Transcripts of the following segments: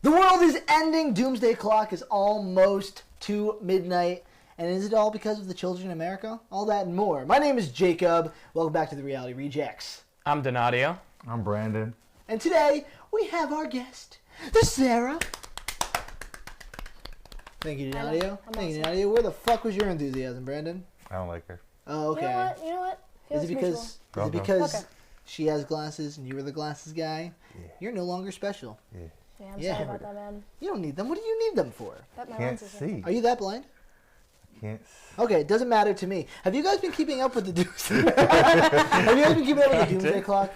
The world is ending. Doomsday Clock is almost to midnight. And is it all because of the children in America? All that and more. My name is Jacob. Welcome back to The Reality Rejects. I'm Donadio. I'm Branden. And today, we have our guest, the Sarah. Thank you, Donadio. Thank you, Donadio. Where the fuck was your enthusiasm, Branden? I don't like her. Oh, okay. You know what? Is it because Okay. she has glasses and you were the glasses guy? Yeah. You're no longer special. Yeah, I'm Yeah. sorry about that, man. You don't need them. What do you need them for? But my Can't lens is see. Are you that blind? Can't. Okay, it doesn't matter to me. Have you guys been keeping up with the Doomsday? Have you guys been keeping up with the Doomsday Clock?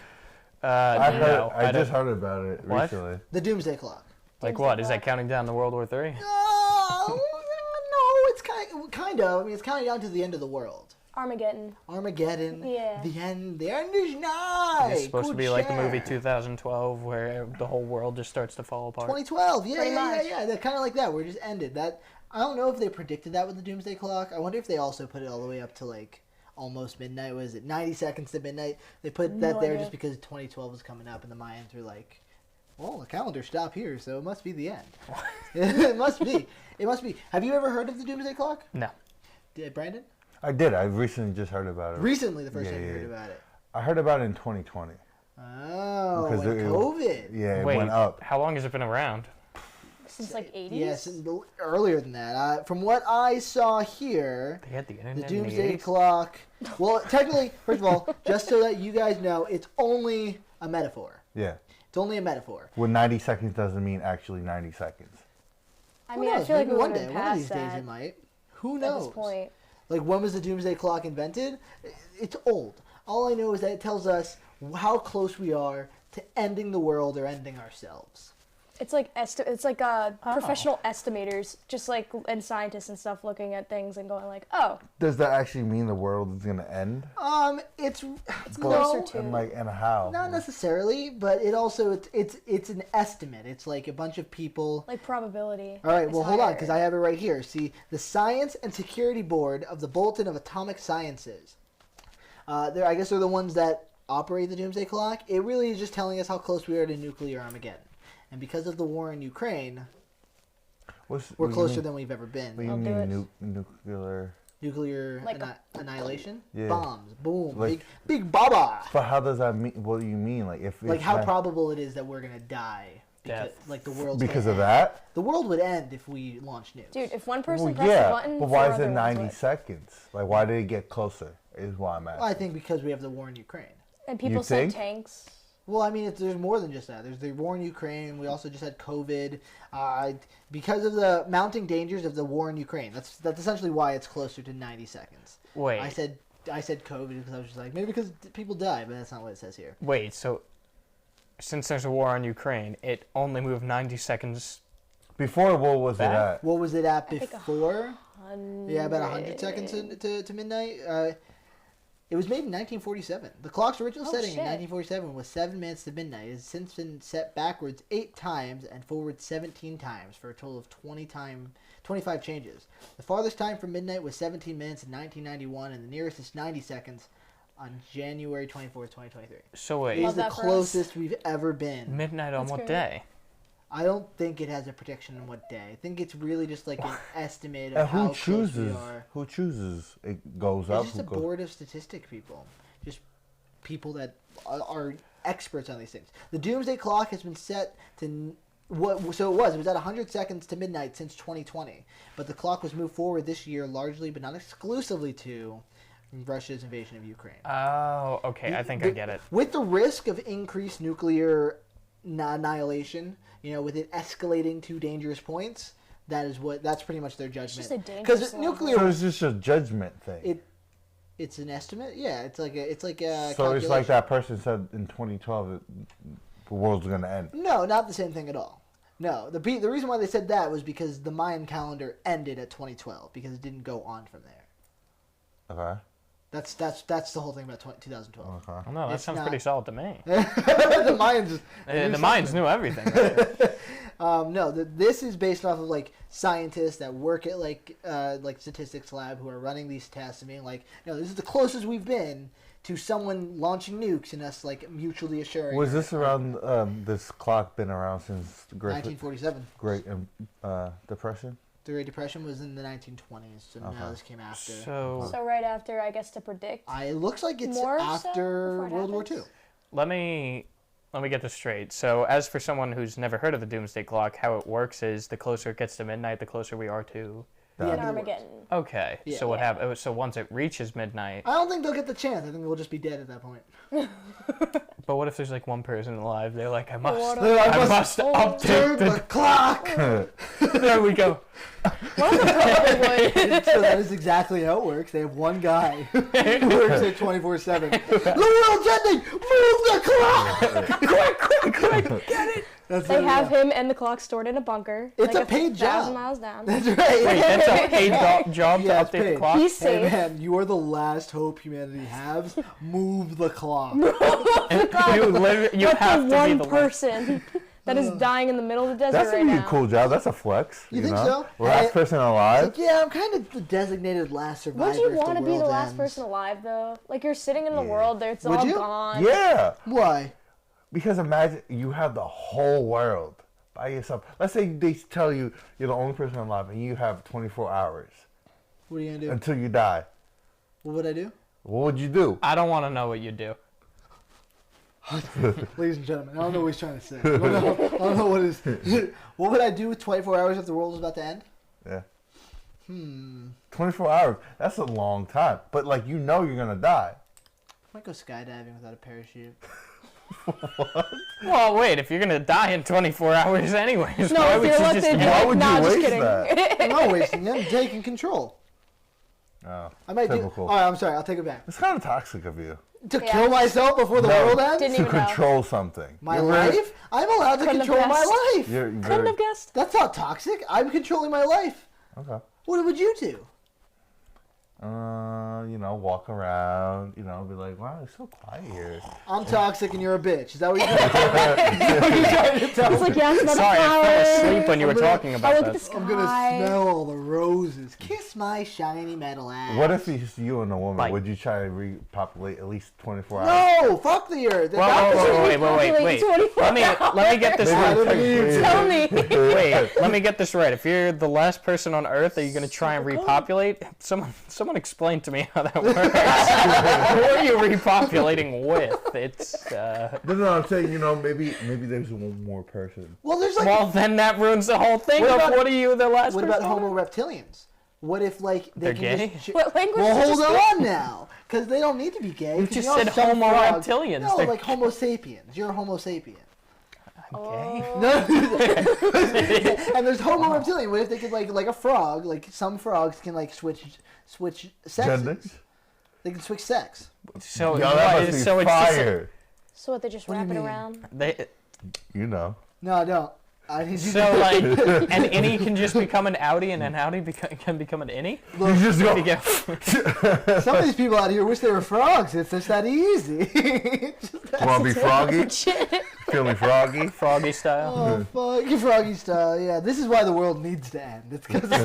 I just heard about it What? recently. The Doomsday Clock. Like Doomsday what? Is that Clock. counting down to World War III? No, it's kind of. I mean, it's counting down to the end of the world. Armageddon. Armageddon. Yeah. The end. The end is nigh. It's supposed to be like the movie Good 2012 where the whole world just starts to fall apart. 2012. Yeah, Pretty yeah, much. yeah. They're kind of like that. Where it just ended. That. I don't know if they predicted that with the Doomsday Clock. I wonder if they also put it all the way up to like almost midnight. Was it 90 seconds to midnight? They put that No there idea. just because 2012 was coming up and the Mayans were like, well, the calendar stopped here, so it must be the end. It must be. It must be. Have you ever heard of the Doomsday Clock? No. Did Branden? I did. I recently just heard about it. Recently, the first Yeah, time you yeah, heard yeah. about it. I heard about it in 2020. Oh, Because when it- COVID. Yeah, it Wait, went up. how long has it been around? Since like 80s? Yes, earlier than that. From what I saw here, They had the internet the in the Doomsday 80s? Clock. Well, technically, first of all, just so that you guys know, it's only a metaphor. Yeah. It's only a metaphor. Well, 90 seconds doesn't mean actually 90 seconds. I Who mean, I knows? feel like Maybe we one would day, have one of these passed days, that it might. Who at knows? this point. Like, when was the Doomsday Clock invented? It's old. All I know is that it tells us how close we are to ending the world or ending ourselves. It's like professional estimators, just like and scientists and stuff looking at things and going like, oh, Does that actually mean the world is going to end? It's closer no, to- And how? not necessarily, but it also it's an estimate. It's like a bunch of people. like probability. All right, is well, hold on, higher. because I have it right here. See, the Science and Security Board of the Bulletin of Atomic Sciences. I guess they're the ones that operate the Doomsday Clock. It really is just telling us how close we are to nuclear Armageddon. And because of the war in Ukraine, we're closer than we've ever been. What do you I'll do mean it. nuclear? Nuclear Like annihilation? Yeah. Bombs. Boom. Like- big baba. But how does that mean? What do you mean? Like if Like it's how not- probable it is that we're going to die. Because, Death. like the world's because gonna of end. that? The world would end if we launched nukes. Dude, if one person Well, presses yeah, a button, but why four is it other ones 90 would. seconds? Like, why did it get closer? Is why I'm asking. Well, I think because we have the war in Ukraine. And people You sent think? tanks. Well, I mean, there's more than just that. There's the war in Ukraine. We also just had COVID. Because of the mounting dangers of the war in Ukraine. That's essentially why it's closer to 90 seconds. Wait, I said COVID because I was just like, maybe because people die, but that's not what it says here. wait, so since there's a war in Ukraine, it only moved 90 seconds. Before, what was it Back? at? What was it at I think before? Yeah, about 100 seconds to midnight. It was made in 1947. The clock's original Oh, setting shit. in 1947 was 7 minutes to midnight. It has since been set backwards 8 times and forward 17 times for a total of 25 changes. The farthest time from midnight was 17 minutes in 1991, and the nearest is 90 seconds on January 24th, 2023. So It wait, is Love the that for us. closest we've ever been. midnight on That's what great. day? I don't think it has a prediction on what day. I think it's really just like an estimate of And how who close we chooses? are. Who chooses? It goes It's up. just Who a goes? board of statistic people. Just people that are experts on these things. The Doomsday Clock has been set to so it was at 100 seconds to midnight since 2020. But the clock was moved forward this year largely but not exclusively to Russia's invasion of Ukraine. Oh, okay, I think I get it. With the risk of increased nuclear annihilation, with it escalating to dangerous points, that's pretty much their judgment. just a dangerous Because level. nuclear So it's just a judgment thing. it's an estimate. Yeah, it's like a so it's calculation. like that person said in 2012 that the world's gonna end. No, not the same thing at all. No, the reason why they said that was because the Mayan calendar ended at 2012 because it didn't go on from there. Okay. That's the whole thing about 2012. Okay. Oh, no, that It's sounds not- pretty solid to me. The Mayans. The Mayans knew everything. No, this is based off of like scientists that work at like statistics lab who are running these tests and being like, this is the closest we've been to someone launching nukes and us like mutually assuring. Was this around? This clock been around since the 1947? Great Depression. The Great Depression was in the 1920s, so now this came after. So right after, I guess, to predict. It looks like it's More so after before it World War II. happens? let me get this straight. So as for someone who's never heard of the Doomsday Clock, how it works is the closer it gets to midnight, the closer we are to. Yeah, In it works. Armageddon. Okay. Yeah. So what happens? So once it reaches midnight. I don't think they'll get the chance. I think we'll just be dead at that point. But what if there's like one person alive? They're like, I must Turn update the the. clock! There we go. One of them probably would. So that is exactly how it works. They have one guy who works it 24/7. The world's ending! Move the clock! Quick, get it. That's They what- have yeah. him in the clock stored in a bunker. It's like a paid job. 1,000 miles down. That's right. Wait, that's a paid job to Yeah, it's update the paid. clock? He's Hey safe. man, you are the last hope humanity has. Move the clock. You literally, you But have the to be one the person that is dying in the middle of the desert That's right a pretty now. cool job. That's a flex. You think know? so? Last person alive. Like, yeah, I'm kind of the designated last survivor. Would you if want to be the world last ends. person alive, though? Like, you're sitting in the Yeah. world there, it's Would all you? gone. Yeah. Why? Because imagine you have the whole world by yourself. Let's say they tell you you're the only person alive and you have 24 hours What are you gonna do? until you die. What would I do? What would you do? I don't want to know what you do. Ladies and gentlemen, I don't know what he's trying to say. I don't know what is. What would I do with 24 hours if the world was about to end? Yeah. 24 hours. That's a long time. But like you're gonna die. I might go skydiving without a parachute. Well, wait, if you're gonna die in 24 hours anyways, No, why if would you're you elected, just? you're Why like, would you nah, just waste kidding. that? I'm not wasting it. I'm taking control. Oh, I might typical. do. All right, I'm sorry. I'll take it back. It's kind of toxic of you. To Yeah. kill myself before the No. world ends? Didn't To even know. control something. My You're very- life? I'm allowed to Couldn't have control my guessed. life. You're Couldn't very, have guessed. That's not toxic. I'm controlling my life. okay. What would you do? Walk around, be like, wow, it's so quiet here. I'm toxic and you're a bitch. Is that what you're trying to tell It's me? like, yeah, it's not Sorry, a I flower. fell asleep when you were I'm gonna- talking I about look at the that. sky. I'm gonna smell all the roses. Kiss my shiny metal ass. What if it's you and a woman? Like- Would you try to repopulate at least 24 hours? No, fuck the earth. Wait. Populate 24 Let me get this Maybe right. it's like Tell me. Wait, let me get this right. If you're the last person on Earth, are you gonna try and repopulate? Someone explain to me how that works. Who are you repopulating with? It's No, I'm saying, maybe there's one more person. Well, there's like. well, then that ruins the whole thing. What Of about- what are you the last what person? about Homo reptilians? What if like They're they can gay? just? What language Well, did you hold speak? on now, because they don't need to be gay. You 'cause just know said some Homo frogs- reptilians. No, They're- like Homo sapiens. You're a Homo sapien. Okay. No, and there's Homo reptilian. What if they could like a frog? Like some frogs can like switch sexes. Genders? They can switch sex. So, Yo, that what- must be so it's just fire. So what, they just What do you wrap it mean? around? they, No, I don't. I need you so like an innie can just become an outie, and an outie can become an innie. You just go. You get- Some of these people out here wish they were frogs. It's just that easy. Want to be froggy? Feeling froggy? Froggy style. Oh, fuck. You're froggy style, yeah. This is why the world needs to end. It's because Because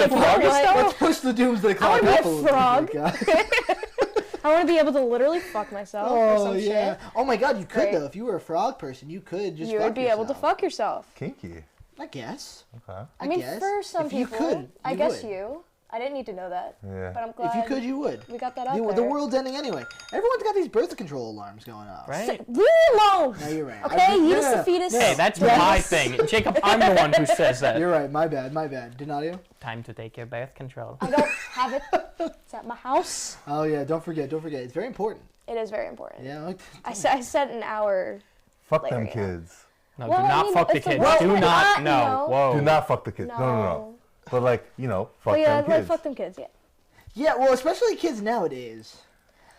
of froggy style? Let's push the doomsday clock wanna be up a a little bit, frog. guys. I want to be able to literally fuck myself or Oh, some yeah. shit. Oh, my God, you could, Great. though. If you were a frog person, you could just You fuck would be able to yourself. fuck yourself. Kinky. I guess. Okay. I mean, guess. for some If you people, could, I you guess would. you. I didn't need to know that, Yeah. but I'm glad If you could, you would. we got that out The there. world's ending anyway. Everyone's got these birth control alarms going off. Right? Leave me alone. No, you're right. Okay, No, use no, the no. fetus. Hey, that's Yes. my thing. Jacob, I'm the one who says that. You're right. My bad. Denadio? Time to take your birth control. I don't have it. It's at my house. Oh, yeah. Don't forget. It's very important. It is very important. Yeah. Like, I set an hour. Fuck Later, them yeah. kids. No, Well, do I not mean, fuck the it's a kids. well- Do well, not. you No. know. Whoa. Do not fuck the kids. No. But like, fuck Yeah, them like kids. fuck them kids. Yeah. yeah, well, especially kids nowadays.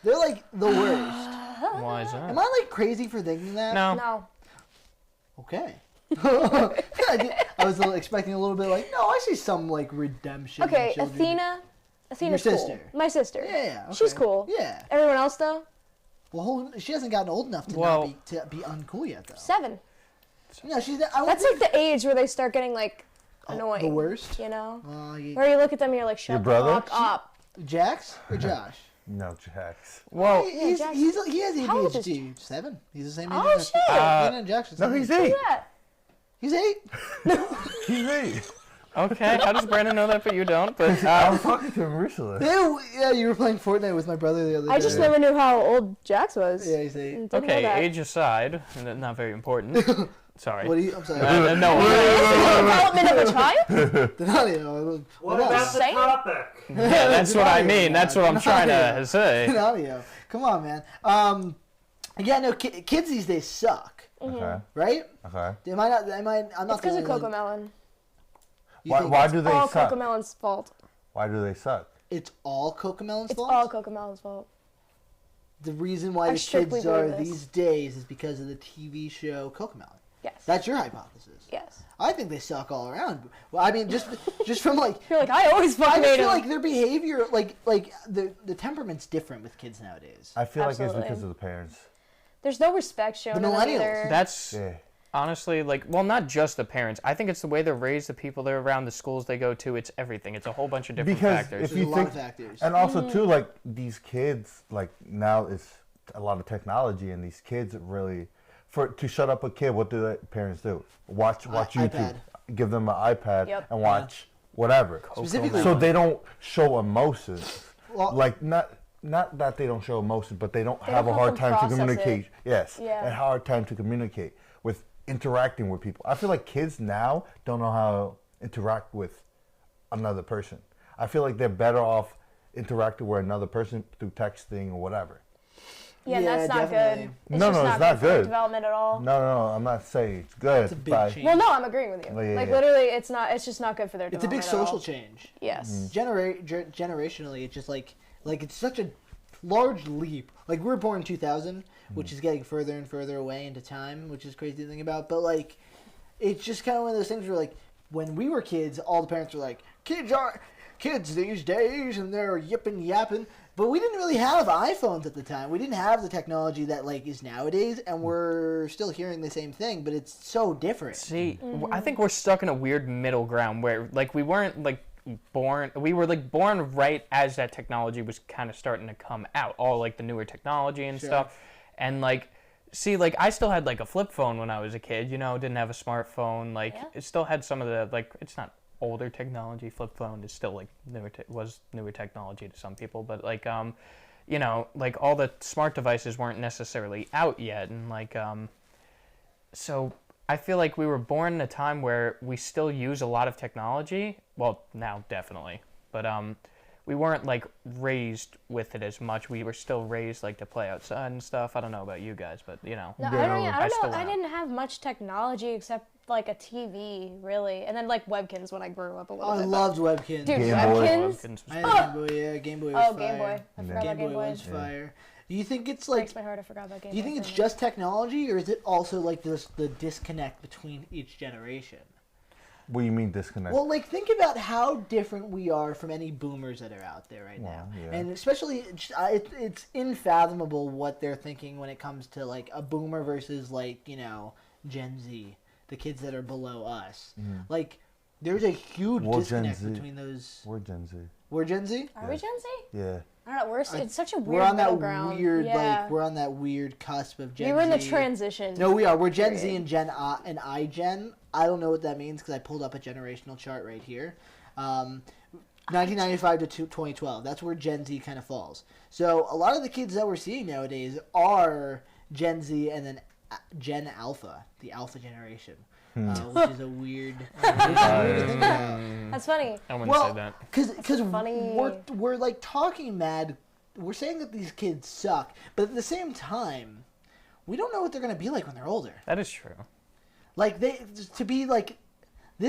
They're like the worst. Why is Am that? I like crazy for thinking that? No. No. Okay. I was expecting a little bit like, no, I see some like redemption. in Okay, children. Athena's Your cool. sister. My sister. Yeah, okay. She's cool. Yeah. Everyone else though, Well, she hasn't gotten old enough to Well- not be uncool yet, though. 7. No, she's. I That's like the age where they start getting like annoying. the worst. You know, Uh, where you look at them and you're like, shut Your the brother? fuck up. Jax or Josh? No, Jax. Well, he has How old is ADHD. 7. He's the same age. Oh, as shit. Jackson. No, he's 8. Yeah. He's 8. He's 8. okay. How does Branden know that, but you don't? But I was talking to him recently. Yeah, you were playing Fortnite with my brother the other day. I just never knew how old Jax was. Yeah, he's 8. Didn't know okay, that. age aside, not very important. Sorry. What do you? I'm sorry. No. Development of a child? Denadio. What about the Same. topic? Yeah, that's what I mean. That's what I'm trying to say. Denadio. Come on, man. Yeah, no, kids these days suck, Okay. right? Okay. I'm not. I'm not. It's because the of only one. Cocomelon. You Why, think why it's do they All suck? Cocomelon's fault. Why do they suck? It's all Cocomelon's It's fault? all Cocomelon's fault. The reason why I the strictly kids are believe this. these days is because of the TV show Cocomelon. Yes. That's your hypothesis. Yes. I think they suck all around. Well, I mean, just from like, You're like, I always I fucking just hate feel him. like their behavior, like the temperament's different with kids nowadays. I feel like Absolutely. it's because of the parents. There's no respect shown The in them millennials. either. That's Yeah. honestly like, well, not just the parents. I think it's the way they're raised, the people they're around, the schools they go to. It's everything. It's a whole bunch of different Because factors. if There's you a lot think, of factors. and also too, like these kids, like now it's a lot of technology, and these kids really, to shut up a kid, what do the parents do? Watch YouTube, iPad. give them an iPad, Yep. and watch whatever. Specifically- So they don't show emotions. Well- Like not that they don't show emotions, but they don't They have don't a help hard them time to process communicate. it. Yes, Yeah. a hard time to communicate with interacting with people. I feel like kids now don't know how to interact with another person. I feel like they're better off interacting with another person through texting or whatever. Yeah, Yeah, that's not definitely. good. No, just it's not for their good. development at all. No, I'm not saying it's good. It's a big but change. Well, no, I'm agreeing with you. Oh, yeah, like yeah. literally, it's not. It's just not good for their It's a big development. social at all. change. Yes. Generationally, it's just like it's such a large leap. Like we were born in 2000, which is getting further and further away into time, which is crazy to think about. But like, it's just kind of one of those things where like when we were kids, all the parents were like, kids these days, and they're yipping yapping. But we didn't really have iPhones at the time. We didn't have the technology that like is nowadays, and we're still hearing the same thing. But it's so different. See, I think we're stuck in a weird middle ground where like we weren't like born. We were like born right as that technology was kind of starting to come out. All like the newer technology and Sure. stuff, and like. See, like, I still had, like, a flip phone when I was a kid, you know, didn't have a smartphone, like, Yeah. it still had some of the, like, it's not older technology, flip phone is still, like, was newer technology to some people, but, like, you know, like, all the smart devices weren't necessarily out yet, and, like, so I feel like we were born in a time where we still use a lot of technology, well, now, definitely, but, we weren't like raised with it as much. We were still raised like to play outside and stuff. I don't know about you guys, but you know. No, Yeah, I don't still know. I am. didn't have much technology except like a TV, really, and then like Webkins when I grew up a little I bit. loved Webkins. Dude, Game Boy. Webkins. I had a Game Boy. Yeah, Game Boy was Oh, fire. Game Boy. I forgot Game about Game Boy Boy. was fire. Do you think it's like? Breaks my heart. I forgot about Game Boy. Do you think for it's a minute. just technology, or is it also like the disconnect between each generation? What do you mean disconnect? Well, like think about how different we are from any boomers that are out there right now, Well, yeah. and especially it's unfathomable what they're thinking when it comes to like a boomer versus like Gen Z, the kids that are below us. Like there's a huge Well, Gen disconnect Z. between those. We're Gen Z. We're Gen Z. Are we Gen Z? Yeah. I don't know. It's such a weird We're on middle that ground. weird Yeah. we're on that weird cusp of Gen Z. We were in the transition. No, we are. We're Gen Z period. and Gen I and iGen. I don't know what that means because I pulled up a generational chart right here. 1995 to 2012. That's where Gen Z kind of falls. So a lot of the kids that we're seeing nowadays are Gen Z and then Gen Alpha, the Alpha generation, which is a weird. That's funny. I wouldn't Well, say that. because funny. we're like talking mad. We're saying that these kids suck, but at the same time, we don't know what they're gonna be like when they're older. That is true. Like this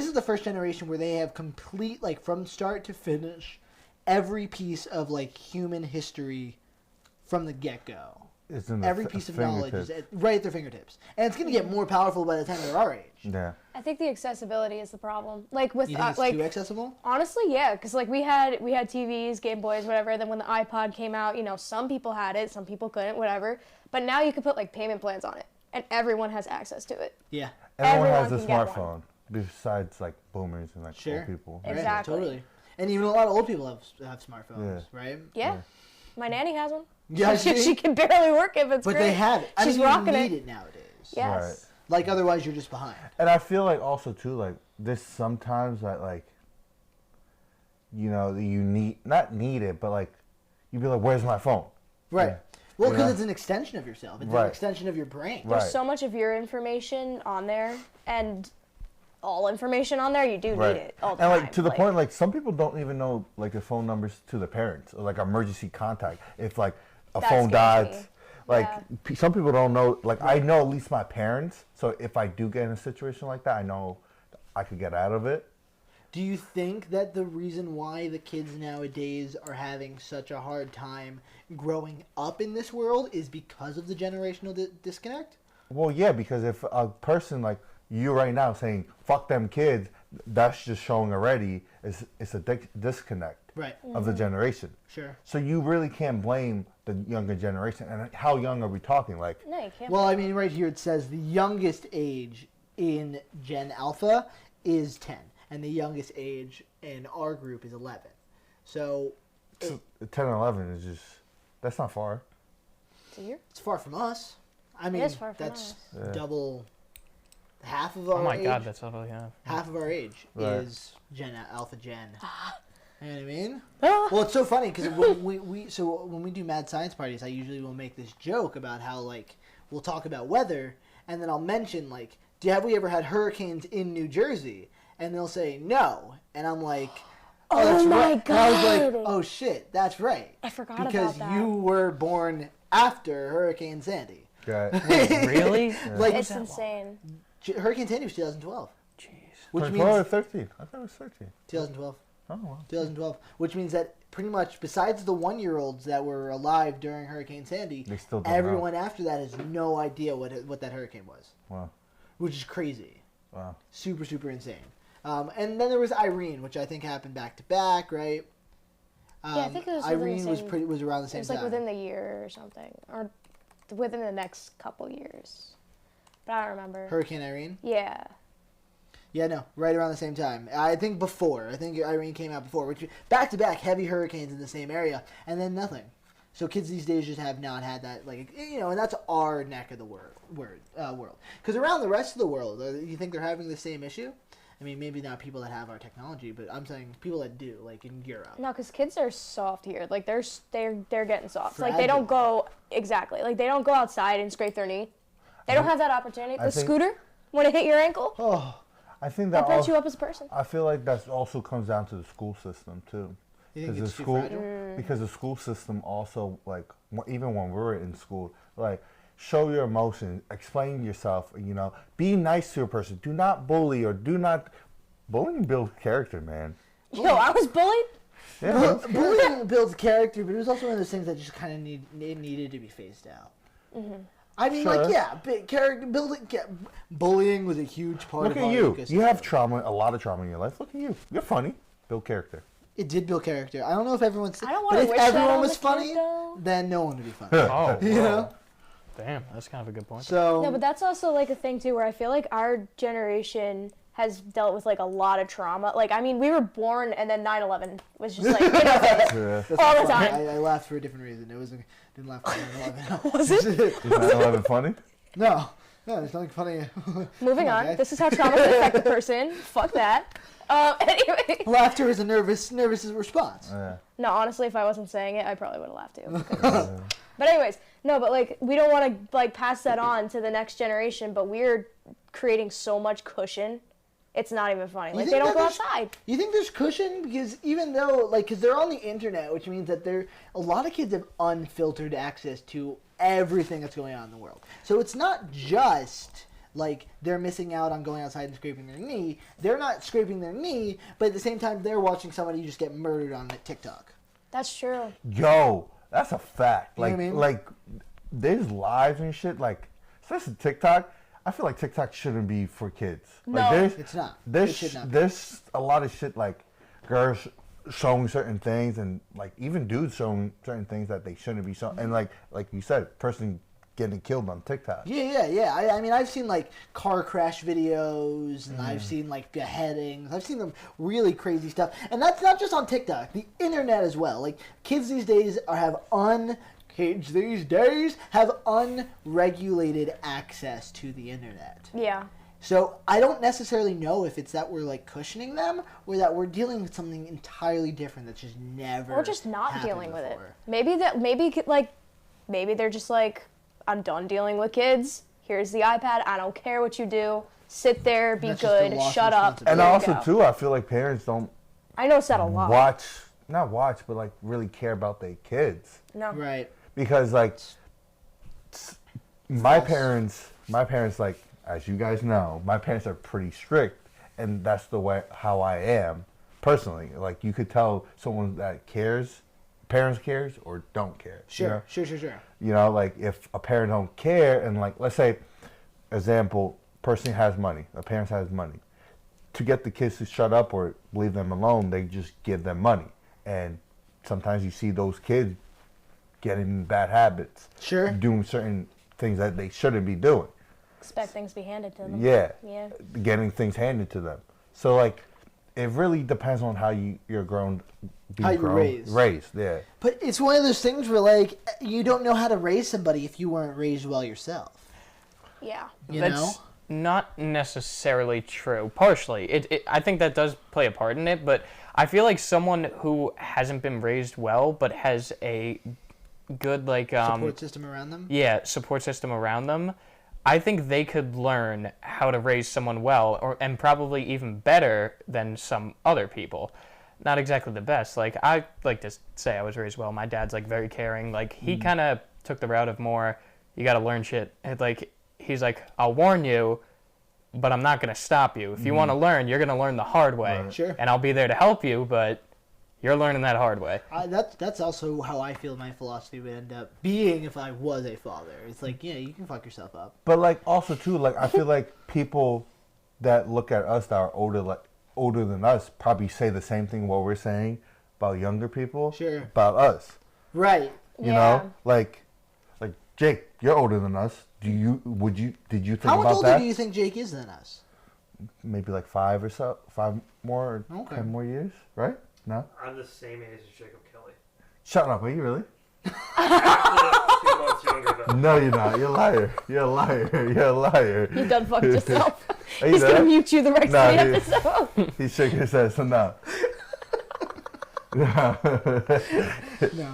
is the first generation where they have complete, like from start to finish, every piece of like human history from the get go. It's in Every piece of knowledge is right at their fingertips, and it's gonna get more powerful by the time they're our age. Yeah. I think the accessibility is the problem. Like with You think it's like too accessible? honestly, yeah, because like we had TVs, Game Boys, whatever. Then when the iPod came out, some people had it, some people couldn't, whatever. But now you can put like payment plans on it, and everyone has access to it. Yeah, Everyone has a Everyone can get smartphone, besides like boomers and like sure. old people. Exactly. Right, totally. And even a lot of old people have smartphones, right? Yeah. My nanny has one. Yeah, she can barely work it, but it's but great. they have it. I She's mean, rocking you need it. it nowadays. Yes. Right. Like otherwise, you're just behind. And I feel like also too, like this sometimes that like, you know, you not need it, but like, you'd be like, "Where's my phone?" Right. Yeah. Well, You because know? it's an extension of yourself. It's Right. an extension of your brain. Right. There's so much of your information on there, and all information on there, you do Right. need it all the And time. like to the point, like some people don't even know like their phone numbers to their parents or like emergency contact. If like a That phone scares me. dies, like Yeah. some people don't know. Like I know at least my parents. So if I do get in a situation like that, I know I could get out of it. Do you think that the reason why the kids nowadays are having such a hard time growing up in this world is because of the generational disconnect? Well, yeah, because if a person like you right now saying "fuck them kids," that's just showing already it's a disconnect Right. of the generation. Sure. So you really can't blame the younger generation. And how young are we talking? Like, No, you can't. Well, I mean, right here it says the youngest age in Gen Alpha is 10, and the youngest age in our group is 11. So 10 and 11 is just, that's not far. It's a year. it's far from us. I mean, is far from that's us. Yeah. double, half of our Oh my age. god, that's all I have. Half of our age Right. is Alpha Gen. You know what I mean? Ah. Well, it's so funny because when we do mad science parties, I usually will make this joke about how like we'll talk about weather, and then I'll mention like, have we ever had hurricanes in New Jersey? And they'll say no, and I'm like, Oh that's my right. And I was like, God. oh shit, that's right. I forgot because about that. you were born after Hurricane Sandy. Got Really? Like It's insane. Hurricane Sandy was 2012, Jeez. which 12 means or 13. I thought it was 13. 2012. Oh, wow. 2012, which means that pretty much besides the 1-year-olds that were alive during Hurricane Sandy, They still don't everyone after that has no idea what that hurricane was, Wow. which is crazy, Wow. super insane. And then there was Irene, which I think happened back to back, right? Yeah, I think it was within the Irene same- was around the It same was like time. within the year or something, or within the next couple years. But I don't remember. Hurricane Irene. Yeah. Yeah, no, right around the same time. I think before. I think Irene came out before, which back to back heavy hurricanes in the same area, and then nothing. So kids these days just have not had that, like, you know, and that's our neck of the world. Because around the rest of the world, you think they're having the same issue? I mean, maybe not people that have our technology, but I'm saying people that do, like in Europe. No, because kids are soft here. Like they're getting soft. Like they don't go Like they don't go outside and scrape their knee. They don't have that opportunity. I The think- scooter, when it hit your ankle, Oh, I think that that built also, you up as a person. I feel like that also comes down to the school system, too. you think Because it's too school, fragile? because the school system also, like, even when we were in school, like, show your emotions, explain yourself, you know, be nice to a person. Do not bully or do not. Bullying builds character, man. Yo, I was bullied. Yeah. Bullying builds character, but it was also one of those things that just kind of needed to be phased out. I mean, Sure. like, yeah, character building, bullying was a huge part Look of at our you. ecosystem. You have trauma, a lot of trauma in your life. Look at you. You're funny. Build character. It did build character. I don't know if everyone's. I don't but wanna if wish that everyone on was the kid, funny, though. then no one would be funny. Oh, You know? damn, that's kind of a good point. So No, but that's also like a thing too, where I feel like our generation has dealt with like a lot of trauma. Like, I mean, we were born and then 9/11 was just like, you know, Yeah. that's all not the funny. time. I laughed for a different reason. Didn't laugh for 9/11. Was it? Is 9/11 funny? No, there's nothing funny. Moving Come on. guys. This is how trauma can affect a person. Fuck that. Anyway. Laughter is a nervous response. Yeah. No, honestly, if I wasn't saying it, I probably would have laughed too. But anyways, no, but like we don't want to like pass that on to the next generation, but we're creating so much cushion. It's not even funny. Like think they don't that go there's- outside. You think there's cushion because even though because they're on the internet, which means that a lot of kids have unfiltered access to everything that's going on in the world. So it's not just like they're missing out on going outside and scraping their knee. They're not scraping their knee, but at the same time they're watching somebody just get murdered on TikTok. That's true. Yo, that's a fact. You know Like, what I mean? like, there's lives and shit. Like, especially TikTok. I feel like TikTok shouldn't be for kids. No. Like, there's, It's not. There's, It should not be. there's a lot of shit like girls showing certain things and like even dudes showing certain things that they shouldn't be showing. And like you said, person getting killed on TikTok. Yeah. I mean, I've seen like car crash videos, and I've seen like beheadings. I've seen them really crazy stuff, and that's not just on TikTok. The internet as well. Like kids these days have unregulated access to the internet. Yeah. So I don't necessarily know if it's that we're like cushioning them or that we're dealing with something entirely different that's just never Or just not happened dealing with it. before. Maybe they're just like, I'm done dealing with kids. Here's the iPad. I don't care what you do. Sit there, be That's just a good, loss of shut up. And responsibility. There you also, go. too, I feel like parents don't I know said a lot. not watch, but like really care about their kids. No. Right. Because like my parents, like, as you guys know, my parents are pretty strict, and that's the way how I am personally. Like you could tell someone that parents cares or don't care. Sure. You know? Sure. You know, like if a parent don't care, and like let's say, example, person has money, a parent has money, to get the kids to shut up or leave them alone, they just give them money, and sometimes you see those kids getting in bad habits, Sure. doing certain things that they shouldn't be doing. Expect things to be handed to them. Yeah. Yeah. Getting things handed to them. So like, it really depends on how you're grown. How you're raised. Raised, yeah. But it's one of those things where like you don't know how to raise somebody if you weren't raised well yourself. Yeah. You That's know? not necessarily true. Partially. I think that does play a part in it, but I feel like someone who hasn't been raised well but has a good like Support system around them. support system around them, I think they could learn how to raise someone well, and probably even better than some other people. Not exactly the best. Like, I like to say I was raised well. My dad's, like, very caring. Like, he kind of took the route of more, you got to learn shit. And, like, he's like, I'll warn you, but I'm not going to stop you. If you want to learn, you're going to learn the hard way. Right. Sure. And I'll be there to help you, but you're learning that hard way. That's also how I feel my philosophy would end up being if I was a father. It's like, yeah, you can fuck yourself up. But like also too, like I feel like people that look at us that are older than us probably say the same thing what we're saying about younger people. Sure. About us. Right. You Yeah. know? Like Jake, you're older than us. Did you think How much about older that? do you think Jake is than us? Maybe like 5 or so, 5 more, or Okay. 10 more years, right? No? I'm the same age as Jacob Kelly. Shut up, are you really? Actually, 2 months younger though. No, you're not. You're a liar. You're a liar. You're a liar. You done fucked yourself. Are you He's there? gonna mute you the rest Nah, of the he- episode. He shook his head, so no. No,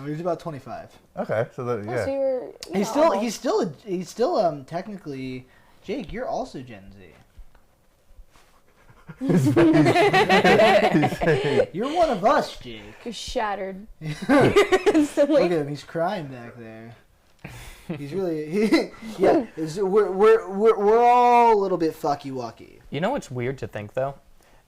he's about 25. Okay, so that, So yeah. you were, you know, He's still technically Jake. You're also Gen Z. You're one of us, Jake. You're shattered. Look Instantly. at him. He's crying back there. He's really yeah. We're all a little bit fucky wucky. You know what's weird to think, though?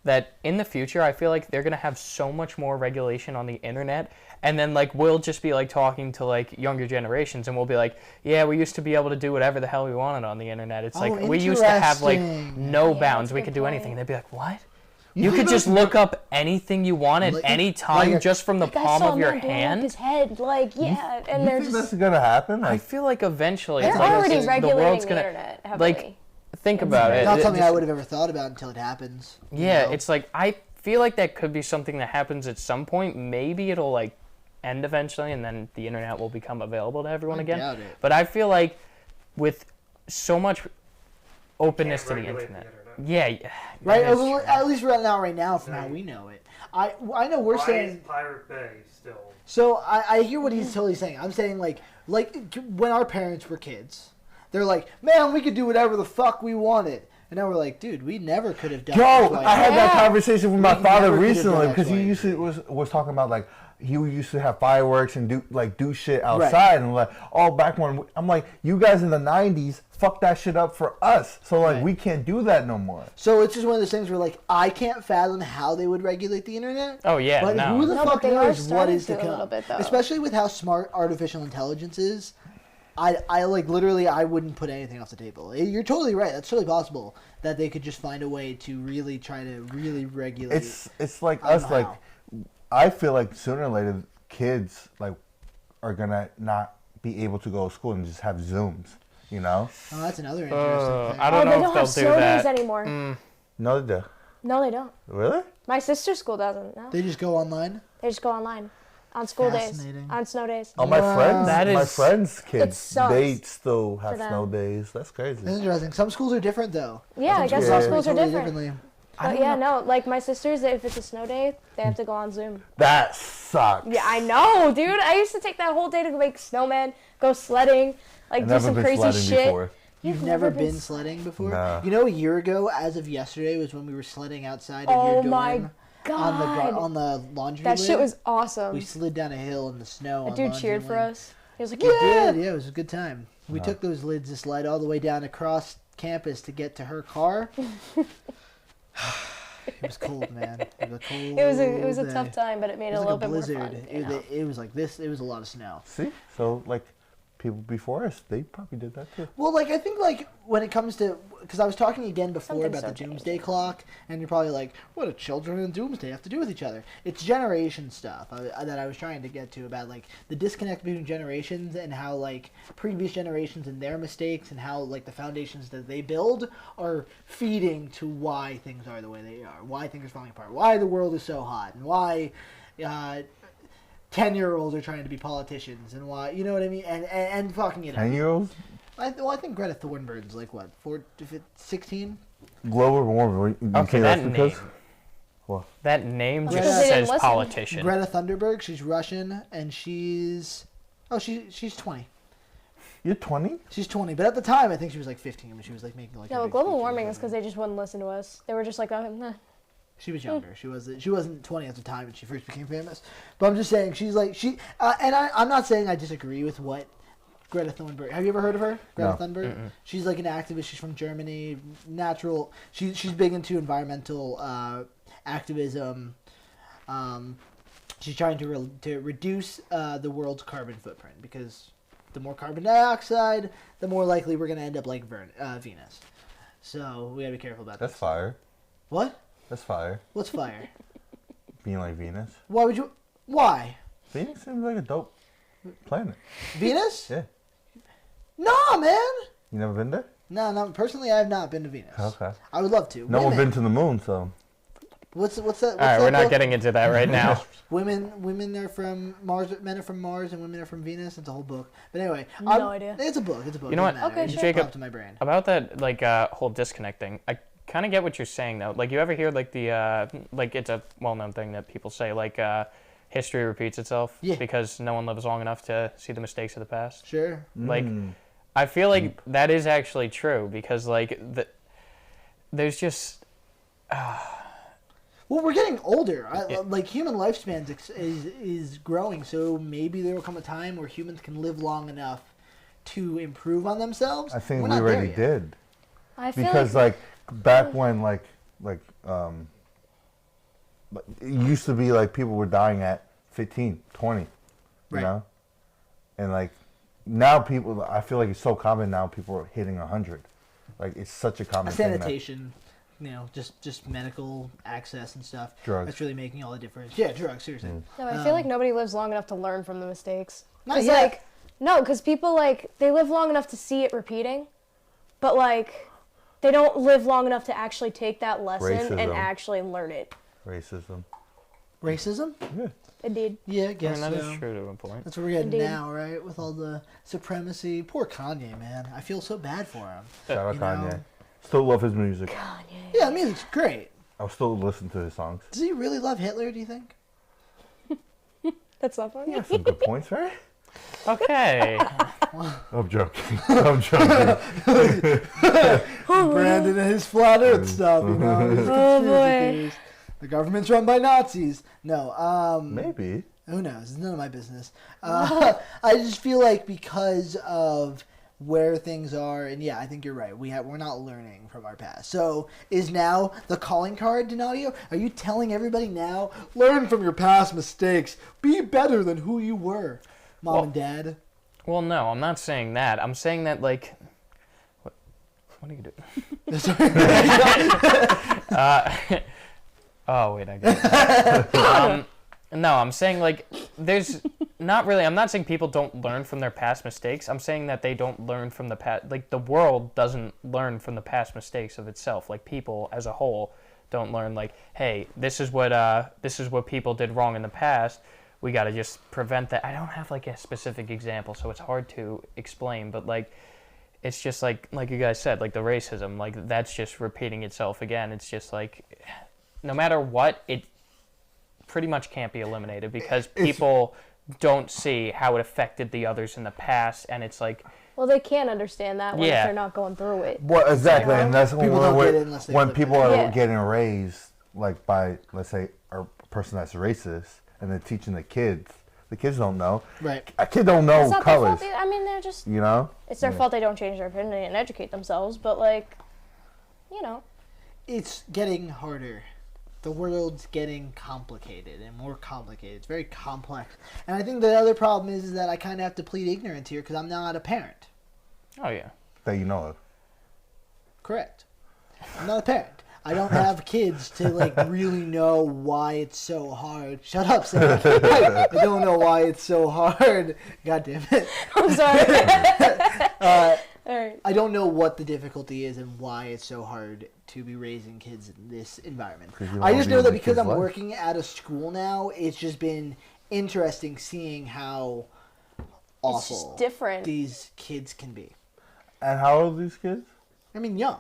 That in the future, I feel like they're going to have so much more regulation on the internet, and then, like, we'll just be, like, talking to, like, younger generations, and we'll be like, yeah, we used to be able to do whatever the hell we wanted on the internet. It's like, we used to have, like, interesting. no Yeah, bounds. that's a We good could do point. anything. And they'd be like, what? You could just look up anything you want at Like- any time like- just from the Like, I palm saw of a your man blow up hand. his head, like, yeah, and You they're think just, that's gonna happen? I Like, feel like eventually they're it's like already the regulating world's the gonna, internet heavily. like, think about it. Not It something just- I would have ever thought about until it happens. you Yeah, know? it's like I feel like that could be something that happens at some point. Maybe it'll like end eventually, and then the internet will become available to everyone I again. doubt it. But I feel like with so much openness to Can't the regulate internet, the yeah, Right, that is well, true. at least right now, from how we know it. I know we're Why saying. is Pirate Bay still? So I hear what he's totally saying. I'm saying like when our parents were kids, they're like, man, we could do whatever the fuck we wanted, and now we're like, dude, we never could have done. yo, X, Y, I had that Yeah. conversation with my We father never could've recently done because X, Y, he and used Z. to was talking about like he used to have fireworks and do shit outside and like back when I'm like, you guys in the '90s fucked that shit up for us, so like Right. we can't do that no more. So it's just one of those things where like I can't fathom how they would regulate the internet. Oh yeah, But no. who the No, but fuck they are knows what starting is to to a little come? bit, though. Especially with how smart artificial intelligence is. I like literally I wouldn't put anything off the table. You're totally right. That's totally possible that they could just find a way to really try to really regulate. It's like I don't us know like how. I feel like sooner or later kids like are gonna not be able to go to school and just have Zooms. You know? Oh, that's another interesting thing. I don't they know don't if have they'll snow do days that. anymore. No, they do. No, they don't. Really? My sister's school doesn't. No, They just go online. they just go online on school days, Fascinating. on snow days. Oh, my Wow. friends, That my is- friends' kids, sucks they still have for them. snow days. That's crazy. That's interesting. Some schools are different though. Yeah, I guess Yeah. some schools are Totally different. differently. But yeah, no, like my sister's, if it's a snow day, they have to go on Zoom. That sucks. Yeah, I know, dude. I used to take that whole day to make snowmen, go sledding, like I've do never some been crazy sledding shit. before. You've never been sledding before? Nah. You know, a year ago, as of yesterday, was when we were sledding outside of Oh your dorm my God. on the laundry That lid. shit was awesome. We slid down a hill in the snow. A on dude laundry cheered for lid. us. He was like, He yeah. did, yeah, it was a good time. We took those lids to slide all the way down across campus to get to her car. It was cold, man. It was a cold It was a day. tough time, but it made it, It a was little like a bit blizzard. more fun. You know? It was like this. It was a lot of snow. See? So, like, people before us, they probably did that too. Well, like I think like when it comes to, because I was talking again before Something about so the changed. Doomsday Clock, and you're probably like, what do children and Doomsday have to do with each other? It's generation stuff that I was trying to get to about like the disconnect between generations and how like previous generations and their mistakes and how like the foundations that they build are feeding to why things are the way they are, why things are falling apart, why the world is so hot, and why 10-year-olds are trying to be politicians, and why, you know what I mean, and fucking it up. 10-year-olds? I think Greta Thunberg's like what, 16? Global warming. You Okay, say that that's name. because? What? That name Greta- just They didn't says listen. politician. Greta Thunberg, she's Russian, and she's 20. You're 20? She's 20, but at the time I think she was like 15 when she was like making like. No, her but big global speeches warming and is because everything. they just wouldn't listen to us. They were just like, oh, nah. She was younger. She wasn't 20 at the time when she first became famous. But I'm just saying she's like and I'm not saying I disagree with what Greta Thunberg. Have you ever heard of her? Greta No. Thunberg. She's like an activist. She's from Germany. Natural. She's big into environmental activism. She's trying to reduce the world's carbon footprint because the more carbon dioxide, the more likely we're gonna end up like Venus. So we gotta be careful about That's that. fire. What? That's fire. What's fire? Being like Venus. Why would you? Why? Venus seems like a dope planet. Venus? Yeah. Nah, man. You never been there? No. Personally, I have not been to Venus. Okay. I would love to. No one's Women. been to the moon, so. What's that? All right, that we're not book? getting into that right now. Women are from Mars. Men are from Mars, and women are from Venus. It's a whole book. But anyway, No idea. It's a book. You know what? It doesn't matter. Okay, It just sure. popped to my brain. About that, like, whole disconnecting, I kind of get what you're saying, though. Like, you ever hear, like, like, it's a well-known thing that people say, like, history repeats itself Yeah. because no one lives long enough to see the mistakes of the past. Sure. Like, I feel like that is actually true because, like, there's just... Well, we're getting older. Like human lifespan is growing, so maybe there will come a time where humans can live long enough to improve on themselves. I think We're we not there already yet. did. I feel Because, like, back when, like, it used to be, like, people were dying at 15, 20, you Right. know? And, like, now people, I feel like it's so common now people are hitting 100. Like, it's such a common thing. that- Sanitation, just medical access and stuff. Drugs. That's really making all the difference. Yeah, drugs. Seriously. No, I feel like nobody lives long enough to learn from the mistakes. Not 'Cause, yet. like, no, because people, like, they live long enough to see it repeating, but, like, they don't live long enough to actually take that lesson and Racism. actually learn it. Racism. Racism? Yeah. Indeed. Yeah, I I guess mean, that so. is true to a point. That's what we're getting Indeed. now, right? With all the supremacy. Poor Kanye, man. I feel so bad for him. Shout out You Kanye. know. Still love his music. Kanye. Yeah, the music's great. I'll still listen to his songs. Does he really love Hitler, do you think? That's not funny. He has some good points, right? Okay. I'm joking. I'm joking. Branden and his flat earth stuff, you know? his Oh, conspiracy boy. theories. The government's run by Nazis. No, Maybe. who knows? It's none of my business. I just feel like because of where things are, and yeah, I think you're right. We're not learning from our past. So is now the calling card, Donadio? Are you telling everybody now, learn from your past mistakes, be better than who you were, Mom and Dad? Well, no, I'm not saying that. I'm saying that, like... What are you doing? Oh, wait, I got it. No, I'm saying like there's not really. I'm not saying people don't learn from their past mistakes. I'm saying that they don't learn from the past. Like the world doesn't learn from the past mistakes of itself. Like people as a whole don't learn. Like, hey, this is what people did wrong in the past. We got to just prevent that. I don't have like a specific example, so it's hard to explain. But like, it's just like you guys said, like the racism, like that's just repeating itself again. It's just like, no matter what, it pretty much can't be eliminated because people don't see how it affected the others in the past, and it's like, well, they can't understand that when Yeah. they're not going through it. Well, exactly, and that's People don't get it unless they when live people it. are Yeah. getting raised, like by, let's say, a person that's racist, and they're teaching the kids. The kids don't know. Right. A kid don't know It's not their colors. fault. I mean, they're just. You know. It's their fault they don't change their opinion and educate themselves. But like, you know. It's getting harder. The world's getting complicated and more complicated. It's very complex. And I think the other problem is that I kind of have to plead ignorance here because I'm not a parent. oh yeah. That you know of. Correct. I'm not a parent. I don't have kids to like really know why it's so hard. Shut up, Sam. I don't know why it's so hard. God damn it. I'm sorry. All right. I don't know what the difficulty is and why it's so hard to be raising kids in this environment. 'Cause you I don't just be know in that the because kid's I'm life. working at a school now, it's just been interesting seeing how It's awful just different. these kids can be. And how old are these kids? I mean, young.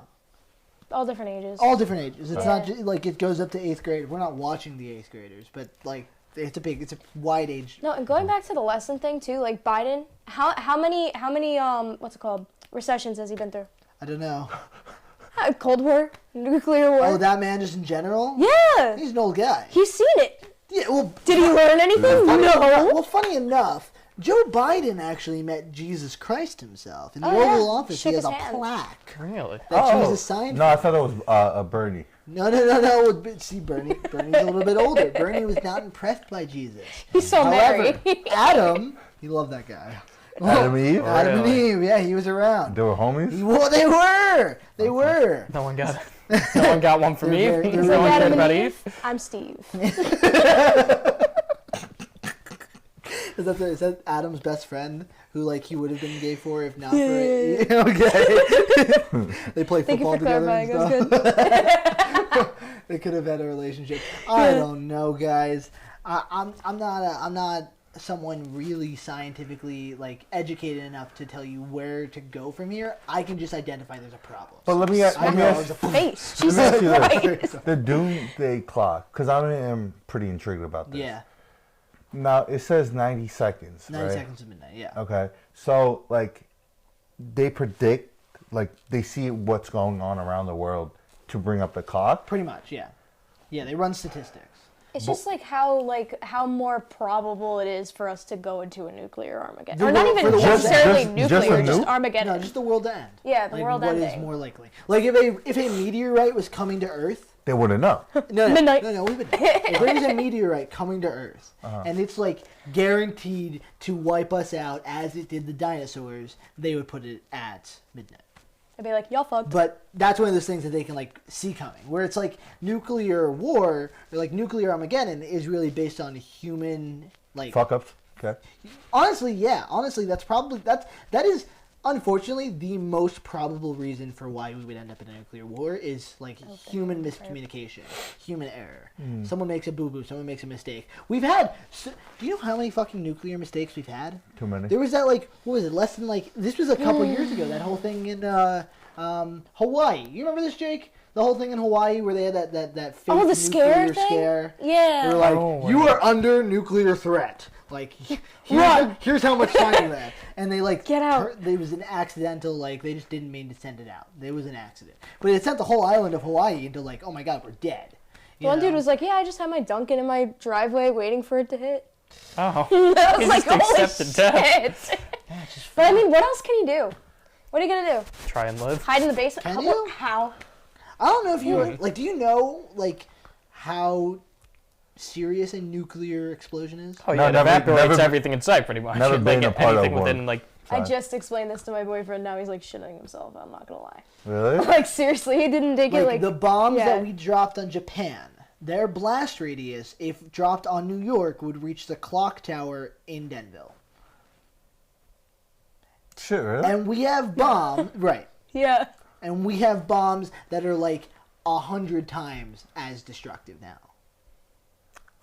All different ages. All different ages. It's Yeah. not just, like it goes up to 8th grade. We're not watching the 8th graders, but like it's a wide age. No, and going back to the lesson thing too, like Biden, how many what's it called, recessions has he been through? I don't know. Cold War, nuclear war. Oh, that man just in general? Yeah, He's an old guy. he's seen it. Yeah, well, Did he learn anything? funny enough- No. well, funny enough, Joe Biden actually met Jesus Christ himself. In the Oh, yeah. Oval Office, Shook he has his a hand. plaque Really? that Jesus signed. No, I thought it was Bernie. No. See, Bernie's a little bit older. Bernie was not impressed by Jesus. He saw However, Mary. Adam, he loved that guy. Adam and Eve? Adam and Really? Eve, yeah, he was around. They were homies? Well, they were. They were. No one got one for me. They're very- No they're one very- cared about Eve. I'm Steve. Is that Adam's best friend who like he would have been gay for if not for it? Okay. They play Thank you football for together clarifying. and That was stuff. good. They could have had a relationship. I don't know, guys. I'm not someone really scientifically like educated enough to tell you where to go from here. I can just identify there's a problem. But let me ask I know. you Face. let me Jesus ask you Christ. this. The Doomsday Clock, because I am pretty intrigued about this. Yeah, Now, it says 90 seconds, 90 right? seconds to midnight. Yeah. Okay. So, like, they predict, like, they see what's going on around the world to bring up the clock. Pretty much. Yeah. Yeah, they run statistics. It's just like how more probable it is for us to go into a nuclear Armageddon, The or not world- even for the world to necessarily end. nuclear, Just a just nuke? Armageddon. No, just the world to end. Yeah, the like, world what ending. is more likely? Like if a meteorite was coming to Earth. They wouldn't know. No, Midnight. no, we would. If there was a meteorite coming to Earth, and it's like guaranteed to wipe us out as it did the dinosaurs, they would put it at midnight. I'd be like, y'all fucked. But that's one of those things that they can like see coming. Where it's like nuclear war or like nuclear Armageddon is really based on human like. Fuck ups. Okay. Honestly, yeah. Honestly, that is unfortunately the most probable reason for why we would end up in a nuclear war is like human miscommunication, human error. Someone makes a boo boo, someone makes a mistake. We've had. Do you know how many fucking nuclear mistakes we've had? Too many. There was that like what was it? Less than like this was a couple years ago. That whole thing in Hawaii. You remember this, Jake? The whole thing in Hawaii where they had that fake the scare nuclear thing? scare. Yeah. They were like, Oh, you are under nuclear threat. Like, here's how much time you have. And they like Get out. There was an accidental like they just didn't mean to send it out. There was an accident, but it sent the whole island of Hawaii into like, oh my god, we're dead. You One know? dude was like, yeah, I just had my Dunkin' in my driveway waiting for it to hit. Oh. I was He like, just holy accepted death. shit. Yeah, it's just But I mean, what else can you do? What are you gonna do? Try and live. Hide in the basement? Can How- you? How? I don't know if you like. Do you know like how serious a nuclear explosion is? Oh No, yeah, it never- evaporates never- everything in sight pretty much. never Like, been a part of anything one. within like. I Fine. just explained this to my boyfriend. Now he's like shitting himself. I'm not gonna lie. Really? Like seriously, he didn't take it Like like the bombs yeah. that we dropped on Japan. their blast radius, if dropped on New York, would reach the clock tower in Denville. Shit, really? And we have bombs, right? Yeah. And we have bombs that are like 100 times as destructive now.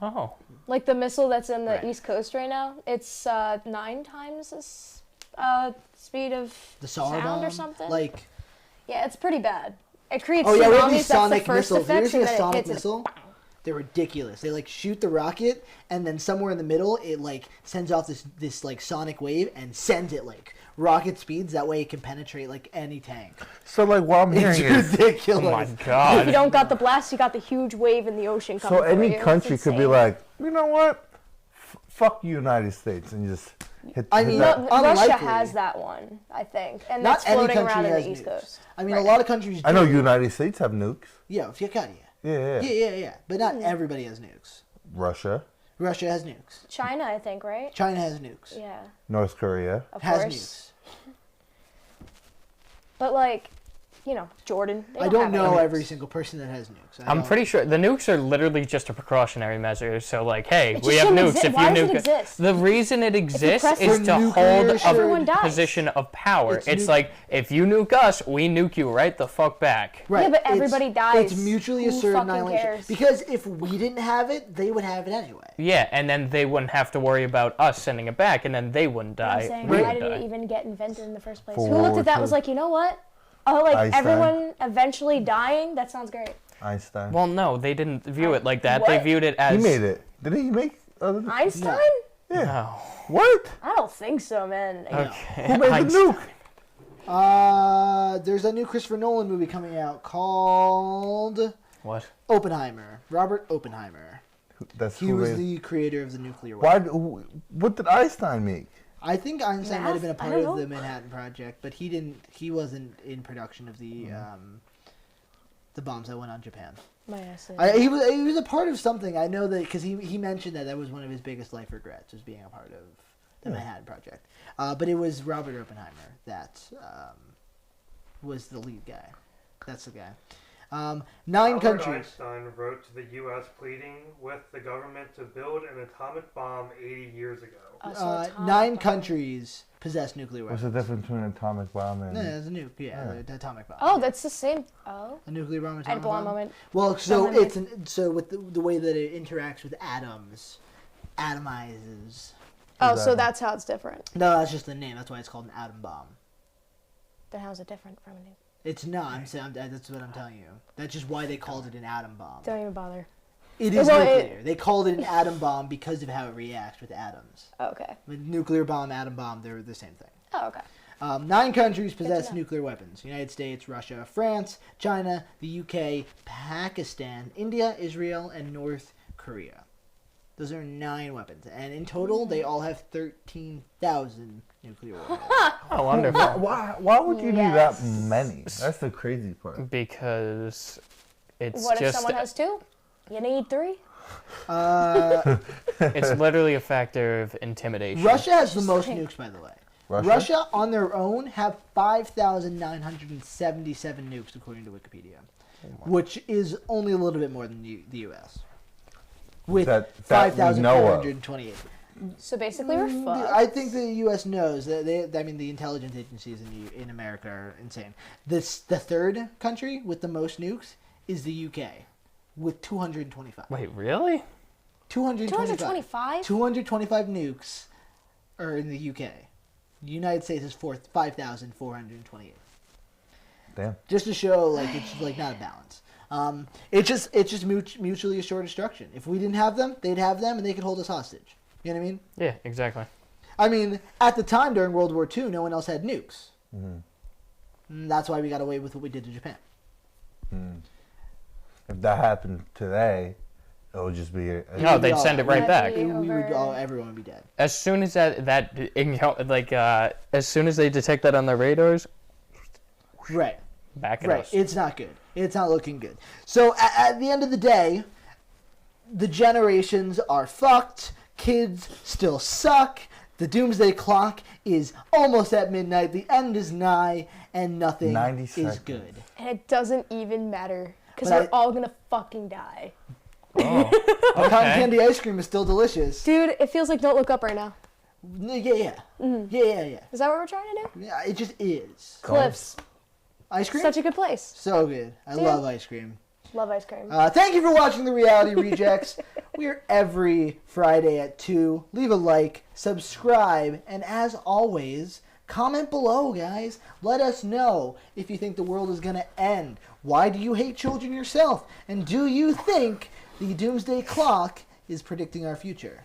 Oh. Like the missile that's in the Right. East Coast right now, it's 9 times the speed of The SAR sound bomb, or something. like yeah, it's pretty bad. It creates oh yeah, we have tsunamis. these That's the sonic first missiles. Have you ever effect, seen and a then it sonic hits and missile? They're ridiculous. They like shoot the rocket, and then somewhere in the middle, it like sends off this like sonic wave and sends it like rocket speeds. That way, it can penetrate like any tank. So, like, what I'm It's hearing is, ridiculous. Oh my If you god. don't got the blast, you got the huge wave in the ocean coming. so for any you. country It's could be insane. like, you know what? Fuck the United States, and just hit. I hit mean, that. No, unlikely. Russia has that one, I think, and Not that's any floating country around in has the East nukes. Coast. I mean, Right. a lot of countries. I know do. United States have nukes. Yeah, if you got Yeah. yeah. But not everybody has nukes. Russia, Russia has nukes. China, I think, right? China has nukes. Yeah, North Korea. of Has course. nukes. But like, you know, Jordan. They I don't have know any every nukes. single person that has nukes. I'm pretty sure the nukes are literally just a precautionary measure. So, like, hey, It we just have shouldn't nukes. exi- If why you does it nuke exist? the reason it exists press is For to nuclear hold sure. Everyone a dies. position of power. It's It's nu- like if you nuke us, we nuke you right the fuck back. Right. Yeah, but it's- everybody dies. It's mutually Who assured fucking annihilation. cares? Because if we didn't have it, they would have it anyway. Yeah, and then they wouldn't have to worry about us sending it back, and then they wouldn't You know what die. I'm saying, We why would did die. it even get invented in the first place? For Who looked World at that and War was II. like, you know what? Oh, like Einstein. everyone eventually dying? That sounds great. Einstein. Well, no, they didn't view it like that. They What? viewed it as he made it. Did he make? Einstein? Yeah. No. What? I don't think so, man. Okay. Who made the nuke? There's a new Christopher Nolan movie coming out called What? Oppenheimer. Robert Oppenheimer. That's He who was made. the creator of the nuclear Why? weapon. What did Einstein make? I think Einstein might have been a Math? I part don't of the know. Manhattan Project, but he didn't. He wasn't in production of the bombs that went on Japan. My ass. He was a part of something. I know that because he mentioned that was one of his biggest life regrets was being a part of the Manhattan Project. But it was Robert Oppenheimer that was the lead guy. That's the guy. 9 Albert countries. Einstein wrote to the U.S. pleading with the government to build an atomic bomb 80 years ago. 9 countries possess nuclear What's weapons. the difference between an atomic bomb and? No, it's a nuke. Yeah, the atomic bomb. Oh, that's the same. Oh. a nuclear bomb. I had a Atomic blonde bomb. moment. Well, so Doesn't it's so with the way that it interacts with atoms, atomizes. Oh, that so one? that's how it's different. No, that's just the name. That's why it's called an atom bomb. Then how's it different from a nuke? It's not. I'm saying that's what I'm telling you. That's just why they called it an atom bomb. Don't even bother. It is Well, nuclear. They called it an atom bomb because of how it reacts with atoms. Oh, okay. With nuclear bomb, atom bomb, they're the same thing. Oh, okay. 9 countries possess know. nuclear weapons: United States, Russia, France, China, the UK, Pakistan, India, Israel, and North Korea. Those are 9 weapons, and in total, they all have 13,000 nuclear weapons. Oh, wonderful. Why would you need that Yes. many? That's the crazy part. Because it's What if just someone has 2? You need 3? it's literally a factor of intimidation. Russia has the Just most like- nukes, by the way. Russia? Russia, on their own, have 5,977 nukes, according to Wikipedia, which is only a little bit more than the U.S. With That we know of. 5,428. So basically, we're fucked. I think the U.S. knows that the intelligence agencies in America are insane. The third country with the most nukes is the UK, with 225. Wait, really? 225? 225 nukes are in the UK. The United States is 5,428. Damn. Just to show, like, it's like not a balance. It's just mutually assured destruction. If we didn't have them, they'd have them, and they could hold us hostage. You know what I mean? Yeah, exactly. I mean, at the time during World War II, no one else had nukes. Mm-hmm. And that's why we got away with what we did to Japan. If that happened today, it would just be. No, they'd send it right back. That'd be over. Everyone would be dead. As soon as as soon as they detect that on their radars, Right. back at Right. us. It's not good. It's not looking good. So at the end of the day, the generations are fucked. Kids still suck. The Doomsday Clock is almost at midnight. The end is nigh, and nothing 90 is seconds. good. And it doesn't even matter. Because But we're all gonna fucking die. Oh, Cotton okay. candy ice cream is still delicious. Dude, it feels like Don't Look Up right now. Yeah. Yeah. Is that what we're trying to do? Yeah, it just is. Cliffs. Ice cream? Such a good place. So good. I Dude. love ice cream. Love ice cream. Thank you for watching The Reality Rejects. We're every Friday at 2. Leave a like, subscribe, and as always, comment below, guys. Let us know if you think the world is going to end. Why do you hate children yourself? And do you think the Doomsday Clock is predicting our future?